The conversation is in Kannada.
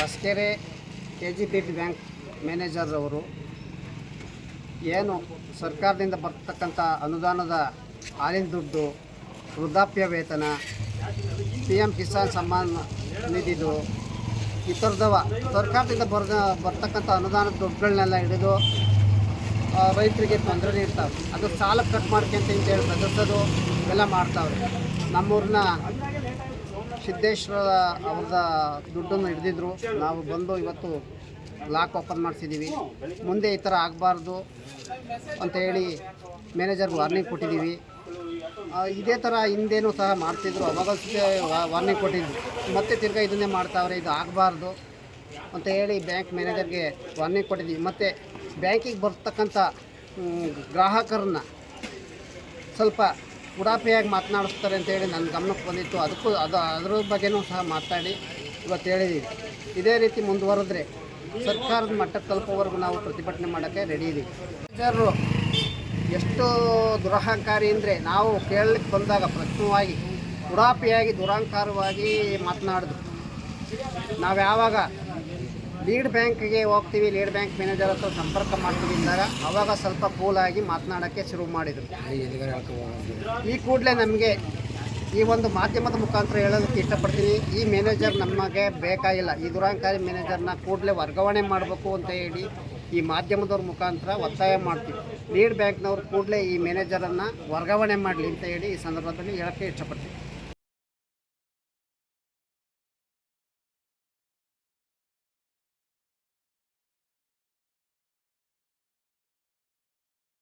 ಹೊಸಕೆರೆ KGP ಬ್ಯಾಂಕ್ ಮ್ಯಾನೇಜರ್ ಅವರು ಏನು ಸರ್ಕಾರದಿಂದ ಬರ್ತಕ್ಕಂಥ ಅನುದಾನದ ಹಾಲಿನ ದುಡ್ಡು, ವೃದ್ಧಾಪ್ಯ ವೇತನ, PM ಕಿಸಾನ್ ಸಮ್ಮಾನ್ ನಿಧಿದು ಈ ಥರದವ ಸರ್ಕಾರದಿಂದ ಬರ್ತಕ್ಕಂಥ ಅನುದಾನದ ದುಡ್ಡುಗಳನ್ನೆಲ್ಲ ಹಿಡಿದು ರೈತರಿಗೆ ತೊಂದರೆ ನೀಡ್ತಾವೆ. ಅದು ಸಾಲ ಕಟ್ ಮಾಡ್ಕೊಂತ ಅಂತೇಳಿ ಬೆದರಿಸೋದು ಇವೆಲ್ಲ ಮಾಡ್ತಾವ್ರೆ. ನಮ್ಮೂರಿನ ಸಿದ್ದೇಶ್ವರ ಅವ್ರದ ದುಡ್ಡನ್ನು ಹಿಡಿದಿದ್ರು. ನಾವು ಬಂದು ಇವತ್ತು ಲಾಕ್ ಓಪನ್ ಮಾಡಿಸಿದ್ದೀವಿ. ಮುಂದೆ ಈ ಥರ ಆಗಬಾರ್ದು ಅಂತ ಹೇಳಿ ಮ್ಯಾನೇಜರ್ಗೆ ವಾರ್ನಿಂಗ್ ಕೊಟ್ಟಿದ್ದೀವಿ. ಇದೇ ಥರ ಹಿಂದೇನೂ ಸಹ ಮಾಡ್ತಿದ್ರು, ಅವಾಗ ವಾರ್ನಿಂಗ್ ಕೊಟ್ಟಿದ್ರು. ಮತ್ತೆ ತಿರ್ಗಾ ಇದನ್ನೇ ಮಾಡ್ತಾವ್ರೆ, ಇದು ಆಗಬಾರ್ದು ಅಂತ ಹೇಳಿ ಬ್ಯಾಂಕ್ ಮ್ಯಾನೇಜರ್ಗೆ ವಾರ್ನಿಂಗ್ ಕೊಟ್ಟಿದ್ದೀವಿ. ಮತ್ತು ಬ್ಯಾಂಕಿಗೆ ಬರ್ತಕ್ಕಂಥ ಗ್ರಾಹಕರನ್ನ ಸ್ವಲ್ಪ ಉಡಾಪಿಯಾಗಿ ಮಾತನಾಡಿಸ್ತಾರೆ ಅಂತೇಳಿ ನನ್ನ ಗಮನಕ್ಕೆ ಬಂದಿತ್ತು. ಅದ್ರ ಬಗ್ಗೆನೂ ಸಹ ಮಾತಾಡಿ ಇವತ್ತು ಹೇಳಿದ್ದೀವಿ. ಇದೇ ರೀತಿ ಮುಂದುವರೆದ್ರೆ ಸರ್ಕಾರದ ಮಟ್ಟಕ್ಕೆ ತಲುಪೋವರೆಗೂ ನಾವು ಪ್ರತಿಭಟನೆ ಮಾಡೋಕ್ಕೆ ರೆಡಿ ಇದ್ದೀವಿ. ಮ್ಯಾನೇಜರು ಎಷ್ಟು ದುರಹಂಕಾರಿ ಅಂದರೆ, ನಾವು ಕೇಳಲಿಕ್ಕೆ ಬಂದಾಗ ಪ್ರಶ್ನವಾಗಿ ಉಡಾಪಿಯಾಗಿ ದುರಹಂಕಾರವಾಗಿ ಮಾತನಾಡಿದ್ರು. ನಾವು ಯಾವಾಗ ಲೀಡ್ ಬ್ಯಾಂಕ್ಗೆ ಹೋಗ್ತೀವಿ, ಲೀಡ್ ಬ್ಯಾಂಕ್ ಮ್ಯಾನೇಜರ್ ಹತ್ರ ಸಂಪರ್ಕ ಮಾಡ್ತೀವಿ ಅಂದಾಗ ಆವಾಗ ಸ್ವಲ್ಪ ಕೂಲಾಗಿ ಮಾತನಾಡೋಕ್ಕೆ ಶುರು ಮಾಡಿದರು. ಈ ಕೂಡಲೇ ನಮಗೆ ಈ ಒಂದು ಮಾಧ್ಯಮದ ಮುಖಾಂತರ ಹೇಳೋದಕ್ಕೆ ಇಷ್ಟಪಡ್ತೀನಿ, ಈ ಮ್ಯಾನೇಜರ್ ನಮಗೆ ಬೇಕಾಗಿಲ್ಲ. ಈ ದುರಹಂಕಾರಿ ಮ್ಯಾನೇಜರ್ನ ಕೂಡಲೇ ವರ್ಗಾವಣೆ ಮಾಡಬೇಕು ಅಂತ ಹೇಳಿ ಈ ಮಾಧ್ಯಮದವ್ರ ಮುಖಾಂತರ ಒತ್ತಾಯ ಮಾಡ್ತೀವಿ. ಲೀಡ್ ಬ್ಯಾಂಕ್ನವ್ರು ಕೂಡಲೇ ಈ ಮ್ಯಾನೇಜರನ್ನು ವರ್ಗಾವಣೆ ಮಾಡಲಿ ಅಂತ ಹೇಳಿ ಈ ಸಂದರ್ಭದಲ್ಲಿ ಹೇಳೋಕ್ಕೆ ಇಷ್ಟಪಡ್ತೀನಿ.